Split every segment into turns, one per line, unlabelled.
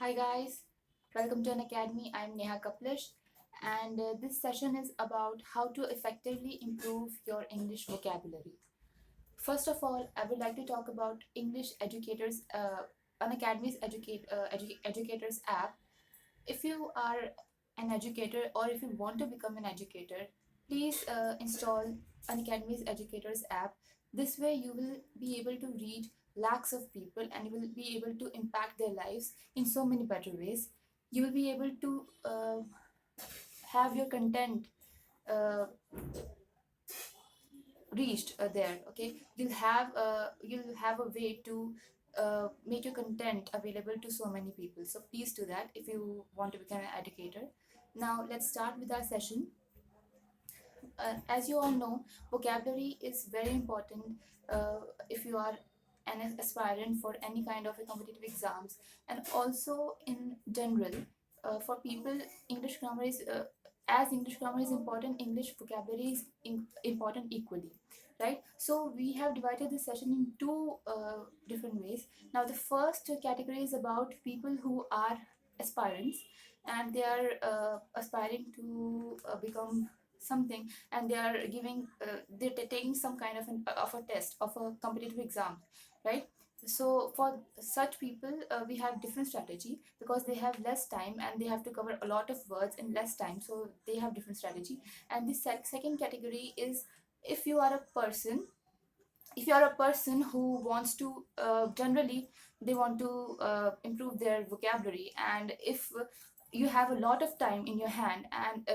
Hi guys, welcome to Unacademy. I'm Neha Kaplish, and this session is about how to effectively improve your English vocabulary. First of all, I would like to talk about English Educators, Unacademy's Educators app. If you are an educator or if you want to become an educator, please install Unacademy's Educators app. This way, you will be able to reach lakhs of people and you will be able to impact their lives in so many better ways. You will be able to have your content uh, reached there. Okay, you'll have a way to make your content available to so many people. So please do that if you want to become an educator. Now let's start with our session. As you all know, vocabulary is very important uh, if you are an aspirant for any kind of a competitive exams, and also in general for people. English grammar is as English grammar is important, English vocabulary is important equally, right? So we have divided this session in two different ways. Now the first category is about people who are aspirants, and they are aspiring to become something, and they are giving they're taking some kind of a test of a competitive exam, right? So for such people, we have different strategy because they have less time and they have to cover a lot of words in less time, so they have different strategy. And the second category is if you are a person if you are a person who wants to generally they want to improve their vocabulary, and if you have a lot of time in your hand and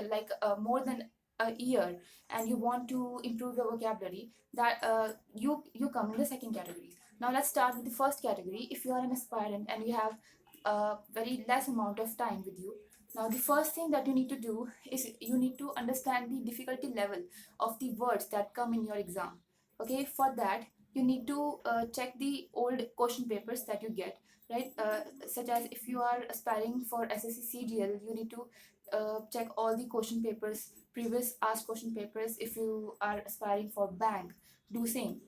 more than a year, and you want to improve your vocabulary, that you come in the second category. Now let's start with the first category. If you are an aspirant and you have a very less amount of time with you, now the first thing that you need to do is you need to understand the difficulty level of the words that come in your exam. Okay, for that you need to check the old question papers that you get, right? Such as if you are aspiring for SSC CGL, you need to check all the question papers, previous asked question papers. If you are aspiring for bank, do same.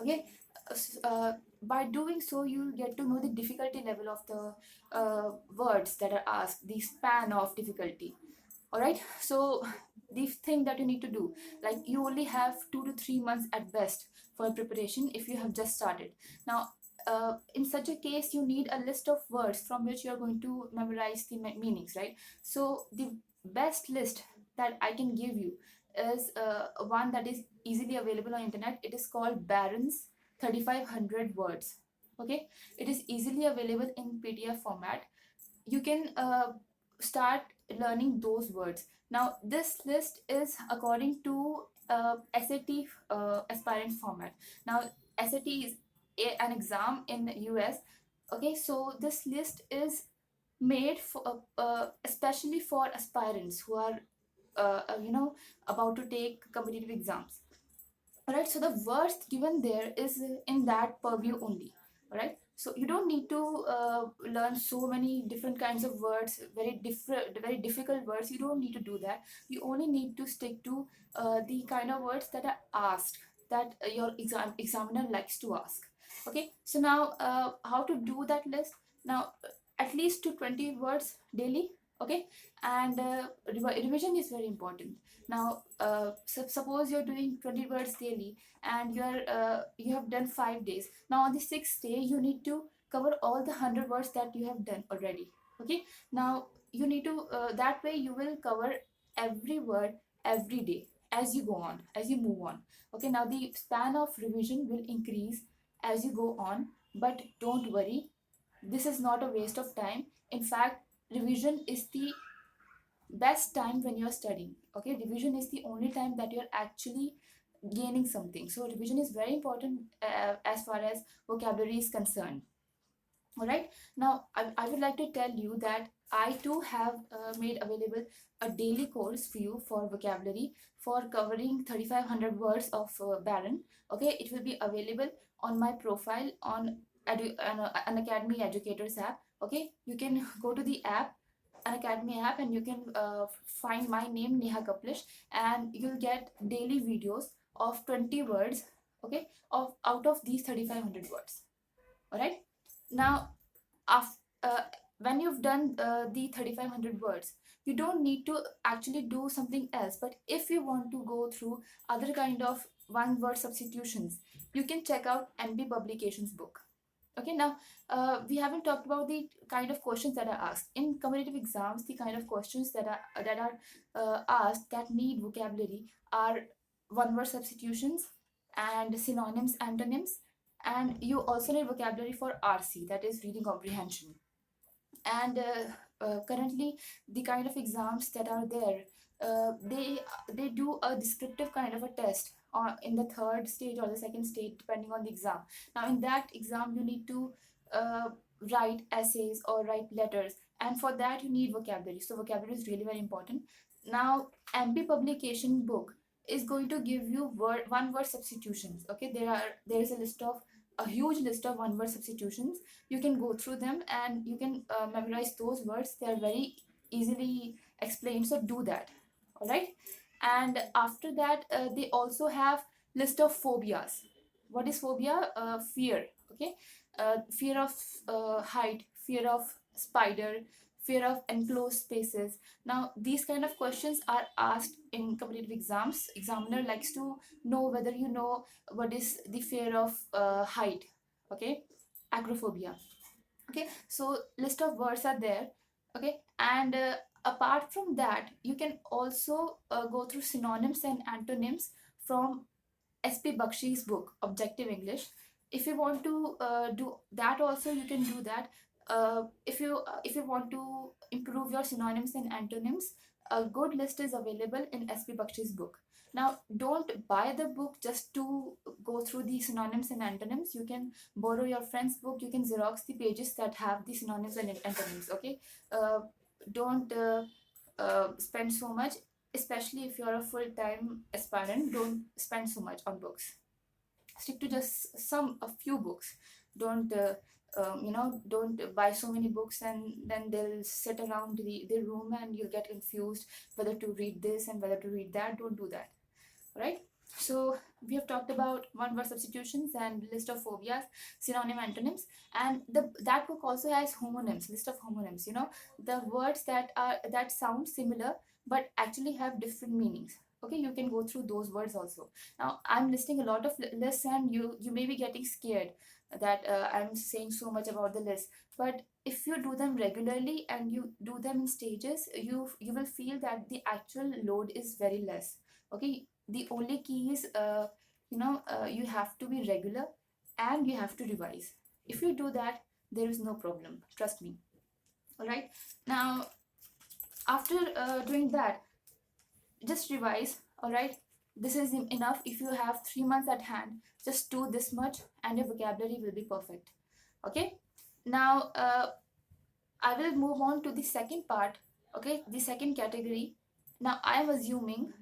Okay. By doing so, you get to know the difficulty level of the words that are asked, the span of difficulty. All right, so the thing that you need to do, like, you only have 2 to 3 months at best for preparation if you have just started. Now in such a case, you need a list of words from which you are going to memorize the meanings, right? So the best list that I can give you is one that is easily available on internet. It is called Barron's 3500 words. Okay, it is easily available in PDF format. You can start learning those words. Now this list is according to SAT aspirant format. Now SAT is an exam in the US. Okay, so this list is made for especially for aspirants who are about to take competitive exams. All right, so the words given there is in that purview only. All right, so you don't need to learn so many different kinds of words, very difficult words. You don't need to do that. You only need to stick to the kind of words that are asked, that your examiner likes to ask. Okay, so now how to do that list? Now at least to 20 words daily. Okay, and revision is very important. Now suppose you're doing 20 words daily, and you have done 5 days. Now on the sixth day you need to cover all the 100 words that you have done already. Okay, now you need to that way you will cover every word every day as you go on, as you move on. Okay, now the span of revision will increase as you go on, but don't worry, this is not a waste of time. In fact, revision is the best time when you're studying. Okay, revision is the only time that you're actually gaining something. So revision is very important as far as vocabulary is concerned. All right, now I would like to tell you that I too have made available a daily course for you for vocabulary, for covering 3500 words of Baron. Okay, it will be available on my profile on an Academy Educators app. Okay, you can go to the app, an Academy app, and you can find my name, Neha Kaplish, and you'll get daily videos of 20 words. Okay, of out of these 3500 words. All right, now after, when you've done the 3500 words, you don't need to actually do something else. But if you want to go through other kind of one word substitutions, you can check out NB Publications book. Okay, now we haven't talked about the kind of questions that are asked in competitive exams. The kind of questions that are asked that need vocabulary are one word substitutions and synonyms, antonyms, and you also need vocabulary for RC, that is reading comprehension. And currently the kind of exams that are there, they do a descriptive kind of a test in the third stage or the second stage depending on the exam. Now in that exam you need to uh, write essays or write letters, and for that you need vocabulary, so vocabulary is really very important. Now MP publication book is going to give you one word substitutions. Okay, there is a list of a huge list of one word substitutions. You can go through them and you can memorize those words. They are very easily explained, so do that. All right. And after that they also have list of phobias. What is phobia? Fear. Okay. Fear of height, fear of spider, fear of enclosed spaces. Now these kind of questions are asked in competitive exams. Examiner likes to know whether you know what is the fear of height. Okay, acrophobia. Okay, so list of words are there. Okay, and apart from that you can also go through synonyms and antonyms from SP Bakshi's book Objective English. If you want to do that also, you can do that. If you want to improve your synonyms and antonyms, a good list is available in SP Bakshi's book. Now don't buy the book just to go through the synonyms and antonyms. You can borrow your friend's book. You can xerox the pages that have the synonyms and antonyms. Okay, uh, don't spend so much, especially if you're a full-time aspirant. Don't spend so much on books. Stick to just a few books. Don't don't buy so many books and then they'll sit around the room and you'll get confused whether to read this and whether to read that. Don't do that. Right. So we have talked about one word substitutions and list of phobias, synonym, antonyms, and that book also has homonyms, list of homonyms. The words that sound similar but actually have different meanings. Okay, you can go through those words also. Now I'm listing a lot of lists, and you may be getting scared that I'm saying so much about the list. But if you do them regularly and you do them in stages, you will feel that the actual load is very less. Okay, the only key is you have to be regular and you have to revise. If you do that, there is no problem, trust me. All right. Now after doing that, just revise. All right, this is enough. If you have 3 months at hand, just do this much and your vocabulary will be perfect. Okay. Now I will move on to the second part. Okay, the second category. Now I am assuming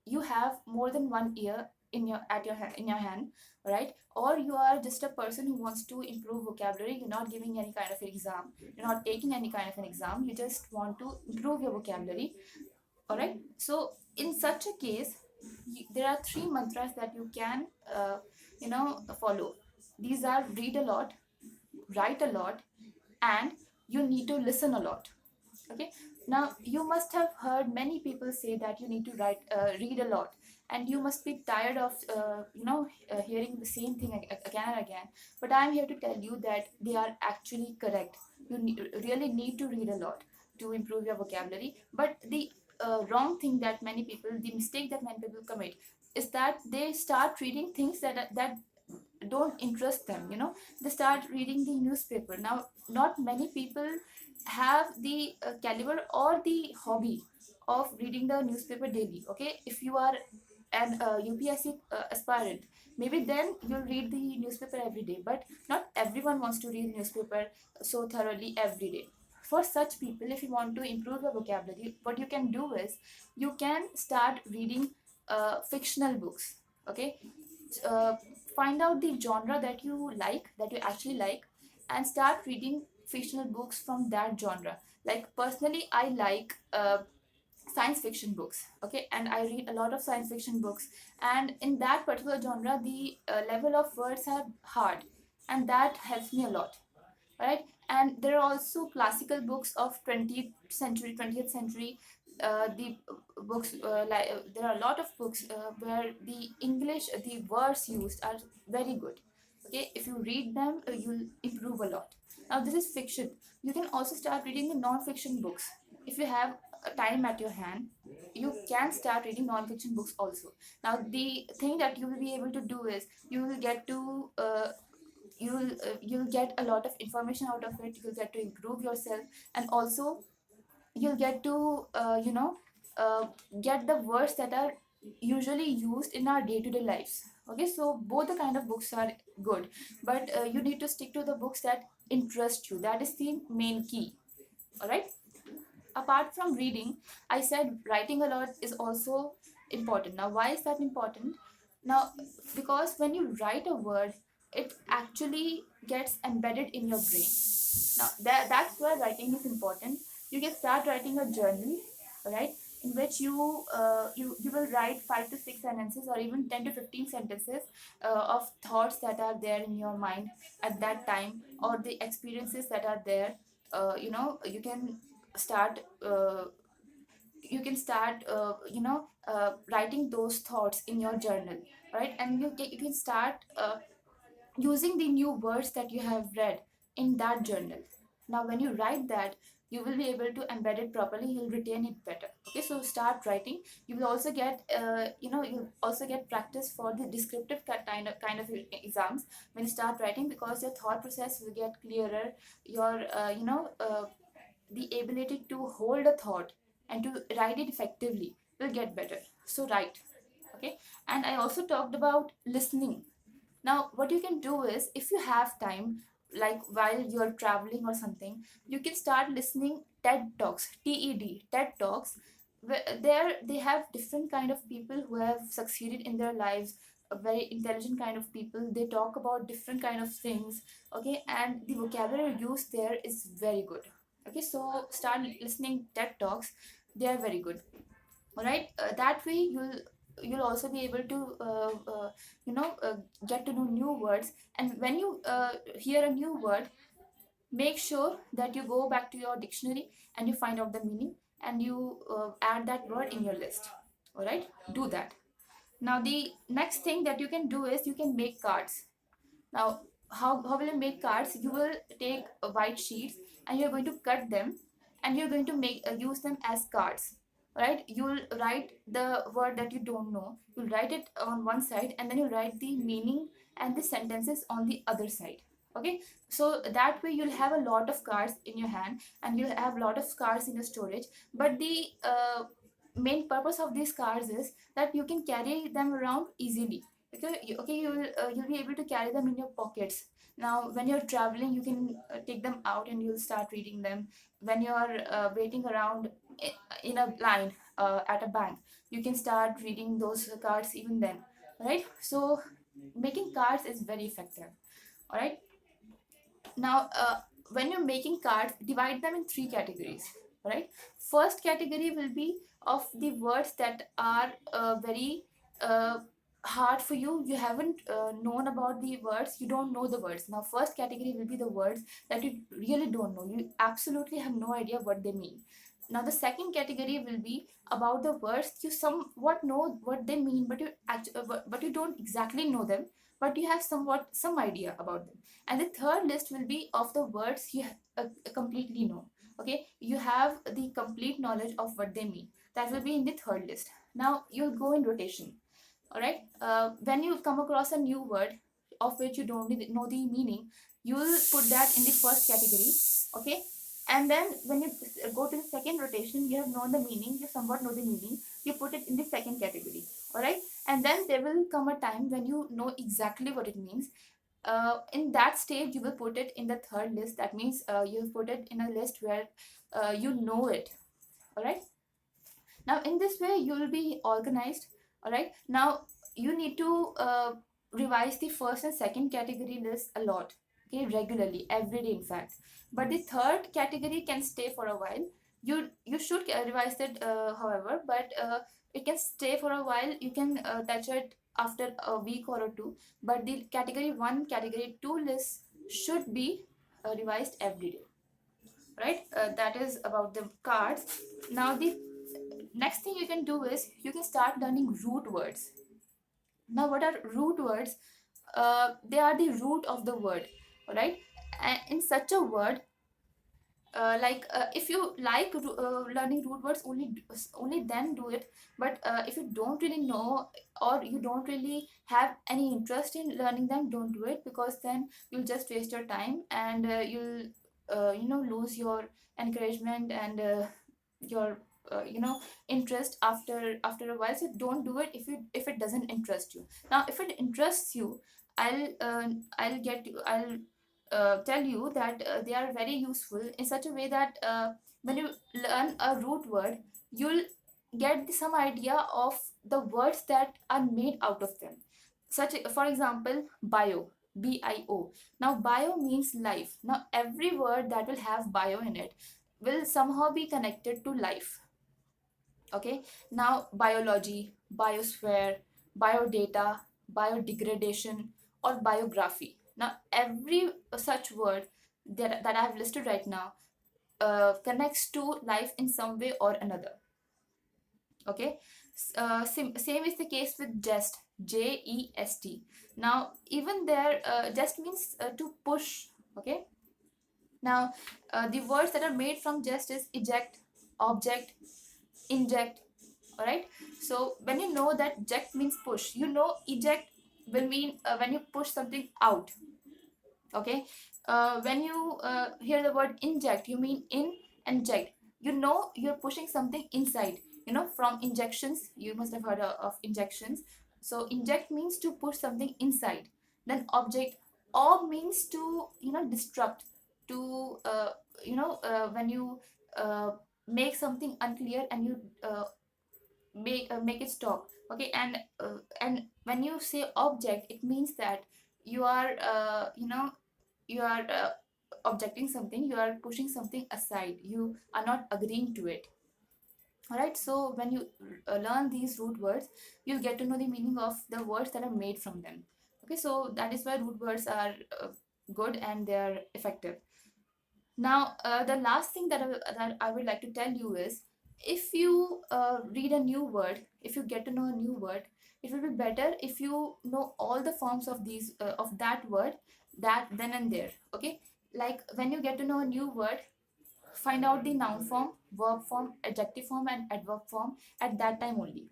you have more than 1 year in your hand, right? Or you are just a person who wants to improve vocabulary. You're not giving any kind of an exam, you're not taking any kind of an exam, you just want to improve your vocabulary. All right, so in such a case, there are three mantras that you can follow. These are: read a lot, write a lot, and you need to listen a lot. Okay, now you must have heard many people say that you need to read a lot, and you must be tired of hearing the same thing again and again. But I am here to tell you that they are actually correct. You really need to read a lot to improve your vocabulary. But the wrong thing that many people, the mistake that many people commit, is that they start reading things that don't interest them. They start reading the newspaper. Now not many people have the caliber or the hobby of reading the newspaper daily. Okay, if you are an UPSC aspirant, maybe then you'll read the newspaper every day, but not everyone wants to read the newspaper so thoroughly every day. For such people, if you want to improve your vocabulary, what you can do is you can start reading fictional books. Okay, uh, find out the genre that you actually like, and start reading fictional books from that genre. Like personally, I like science fiction books. Okay, and I read a lot of science fiction books, and in that particular genre the level of words are hard, and that helps me a lot. Right. And there are also classical books of 20th century. The books like there are a lot of books where the English, the words used are very good. Okay, if you read them, you'll improve a lot. Now this is fiction. You can also start reading the non-fiction books. If you have a time at your hand, you can start reading non-fiction books also. Now the thing that you will be able to do is you will get to you'll get a lot of information out of it. You'll get to improve yourself, and also you'll get to uh, get the words that are usually used in our day-to-day lives. Okay, so both the kind of books are good, but you need to stick to the books that interest you. That is the main key. All right. Apart from reading, I said writing a lot is also important. Now why is that important? Now, because when you write a word, it actually gets embedded in your brain. Now that's why writing is important. You can start writing a journal, right, in which you will write 5 to 6 sentences, or even 10 to 15 sentences of thoughts that are there in your mind at that time, or the experiences that are there. You can start writing those thoughts in your journal, right? And you can start using the new words that you have read in that journal. Now when you write that, you will be able to embed it properly, you'll retain it better. Okay, so start writing. You will also get you'll also get practice for the descriptive kind of exams when you start writing, because your thought process will get clearer. Your the ability to hold a thought and to write it effectively will get better. So write. Okay. And I also talked about listening. Now what you can do is, if you have time, like while you're traveling or something, you can start listening TED Talks. TED Talks, where there they have different kind of people who have succeeded in their lives, a very intelligent kind of people. They talk about different kind of things. Okay, and the vocabulary used there is very good. Okay, so start listening TED Talks. They are very good. All right. That way you'll also be able to get to know new words. And when you hear a new word, make sure that you go back to your dictionary and you find out the meaning, and you add that word in your list. All right, do that. Now the next thing that you can do is you can make cards. Now, how will you make cards? You will take white sheets and you're going to cut them, and you're going to make use them as cards. Right? You'll write the word that you don't know. You'll write it on one side, and then you write the meaning and the sentences on the other side. Okay, so that way you'll have a lot of cards in your hand, and you'll have a lot of cards in your storage. But the main purpose of these cards is that you can carry them around easily. Okay, you'll be able to carry them in your pockets. Now when you're traveling, you can take them out and you'll start reading them. When you're waiting around in a line at a bank, you can start reading those cards even then, right? So making cards is very effective. All right. Now when you're making cards, divide them in three categories. Right. First category will be of the words that are very uh, hard for you. You haven't known about the words, you don't know the words. Now first category will be the words that you really don't know, you absolutely have no idea what they mean. Now the second category will be about the words you somewhat know what they mean, but but you don't exactly know them, but you have somewhat some idea about them. And the third list will be of the words you completely know. Okay, you have the complete knowledge of what they mean. That will be in the third list. Now you'll go in rotation. All right. When you come across a new word of which you don't know the meaning, you will put that in the first category. Okay. And then when you go to the second rotation, you have known the meaning, you somewhat know the meaning, you put it in the second category. All right. And then there will come a time when you know exactly what it means. In that stage, you will put it in the third list. That means you have put it in a list where you know it. All right. Now in this way you will be organized. All right. Now you need to revise the first and second category list a lot. Okay, regularly, every day in fact. But the third category can stay for a while. You should revise it, however, but it can stay for a while. You can touch it after a week or two. But the category 1, category 2 list should be revised every day, right? That is about the cards. Now the next thing you can do is you can start learning root words. Now what are root words? They are the root of the word, all right? And in such a word, if you like learning root words, only then do it. But if you don't really know, or you don't really have any interest in learning them, don't do it, because then you'll just waste your time, and you'll lose your encouragement and your interest after a while. So don't do it if it doesn't interest you. Now if it interests you, I'll tell you that they are very useful in such a way that when you learn a root word, you'll get some idea of the words that are made out of them. Such, for example, bio, bio. Now bio means life. Now every word that will have bio in it will somehow be connected to life. Okay. Now biology, biosphere, biodata, biodegradation, or biography. Now every such word that I have listed right now connects to life in some way or another. Okay. Same is the case with jest, jest. Now even there, jest means to push. Okay. Now the words that are made from jest is eject, object, inject. All right. So when you know that eject means push, you know eject will mean when you push something out. Okay. When you hear the word inject, you mean in and inject. You know you're pushing something inside. From injections, you must have heard of injections. So inject means to push something inside. Then object, or means to destruct, to when you make something unclear and you make it stop. Okay. And when you say object, it means that you are objecting something, you are pushing something aside, you are not agreeing to it. All right. So when you learn these root words, you'll get to know the meaning of the words that are made from them. Okay. So that is why root words are good and they are effective. Now, the last thing that I would like to tell you is, if you read a new word, if you get to know a new word, it will be better if you know all the forms of these of that word, that then and there. Okay. Like when you get to know a new word, find out the noun form, verb form, adjective form, and adverb form at that time only.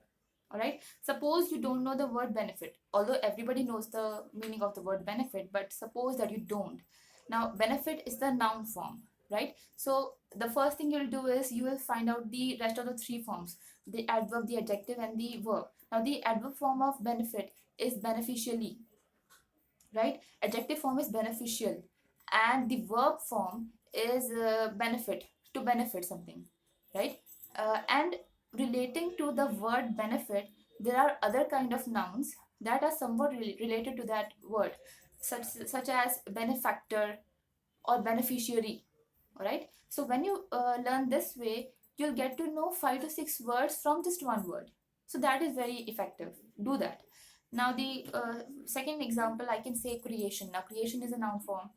All right. Suppose you don't know the word benefit, although everybody knows the meaning of the word benefit, but suppose that you don't. Now benefit is the noun form, right? So the first thing you'll do is you will find out the rest of the three forms: the adverb, the adjective, and the verb. Now the adverb form of benefit is beneficially, right? Adjective form is beneficial, and the verb form is benefit, to benefit something, right? And relating to the word benefit, there are other kind of nouns that are somewhat related to that word, such as benefactor or beneficiary. All right. So when you learn this way, you'll get to know 5 to 6 words from just one word. So that is very effective. Do that. Now the second example, I can say creation. Now creation is a noun form.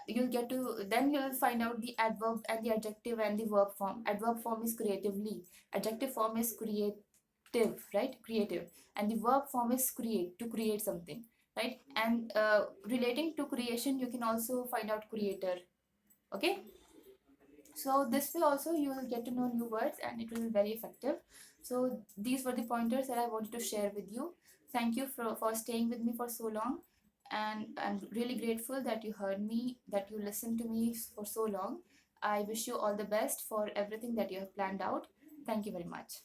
You'll find out the adverb and the adjective and the verb form. Adverb form is creatively. Adjective form is creative, right? Creative. And the verb form is create, to create something, right? And relating to creation, you can also find out creator. Okay. So this way also you will get to know new words and it will be very effective. So these were the pointers that I wanted to share with you. Thank you for staying with me for so long, and I'm really grateful that you heard me, that you listened to me for so long. I wish you all the best for everything that you have planned out. Thank you very much.